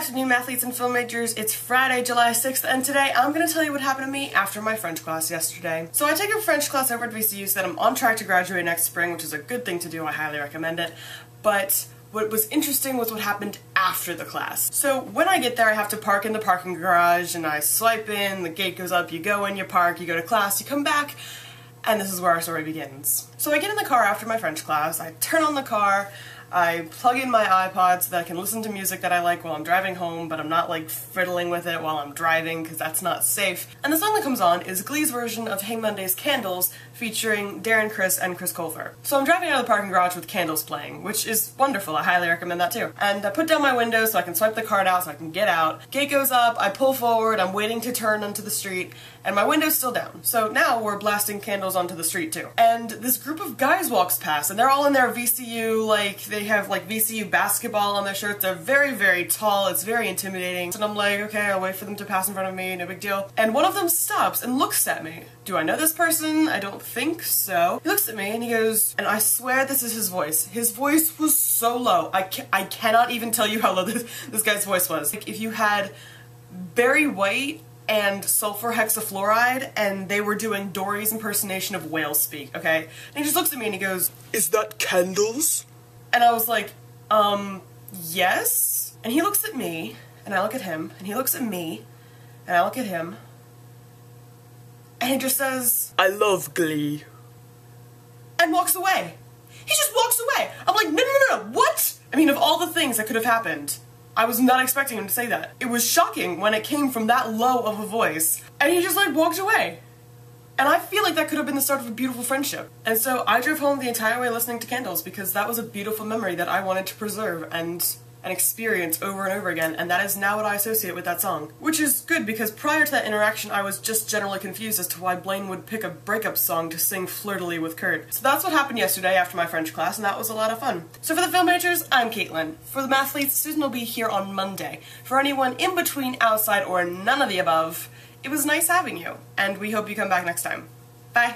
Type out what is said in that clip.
afternoon, Mathletes and film majors. It's Friday, July 6th, and today I'm going to tell you what happened to me after my French class yesterday. So I take a French class over at VCU so that I'm on track to graduate next spring, which is a good thing to do. I highly recommend it. But what was interesting was what happened after the class. So when I get there, I have to park in the parking garage, and I swipe in, the gate goes up, you go in, you park, you go to class, you come back, and this is where our story begins. So I get in the car after my French class, I turn on the car, I plug in my iPod so that I can listen to music that I like while I'm driving home, but I'm not like fiddling with it while I'm driving because that's not safe. And the song that comes on is Glee's version of Hang Monday's Candles featuring Darren Criss and Chris Colfer. So I'm driving out of the parking garage with Candles playing, which is wonderful. I highly recommend that too. And I put down my window so I can swipe the card out so I can get out. Gate goes up, I pull forward, I'm waiting to turn onto the street, and my window's still down. So now we're blasting Candles onto the street too. And this group of guys walks past, and they're all in their VCU, like, they have like VCU basketball on their shirts. They're very, very tall. It's very intimidating. And I'm like, okay, I'll wait for them to pass in front of me, no big deal. And one of them stops and looks at me. Do I know this person? I don't think so. He looks at me and he goes, and I swear this is his voice. His voice was so low. I cannot even tell you how low this guy's voice was. Like if you had Barry White and sulfur hexafluoride and they were doing Dory's impersonation of whale speak, okay? And he just looks at me and he goes, "Is that Candles?" And I was like, yes? And he looks at me, and I look at him, and he looks at me, and I look at him, and he just says, "I love Glee," and walks away. He just walks away. I'm like, no, what? I mean, of all the things that could have happened, I was not expecting him to say that. It was shocking when it came from that low of a voice, and he just like walked away. And I feel like that could have been the start of a beautiful friendship. And so I drove home the entire way listening to Candles because that was a beautiful memory that I wanted to preserve and experience over and over again, and that is now what I associate with that song. Which is good because prior to that interaction I was just generally confused as to why Blaine would pick a breakup song to sing flirtily with Kurt. So that's what happened yesterday after my French class, and that was a lot of fun. So for the film majors, I'm Caitlin. For the Mathletes, Susan will be here on Monday. For anyone in between, outside, or none of the above, it was nice having you, and we hope you come back next time. Bye!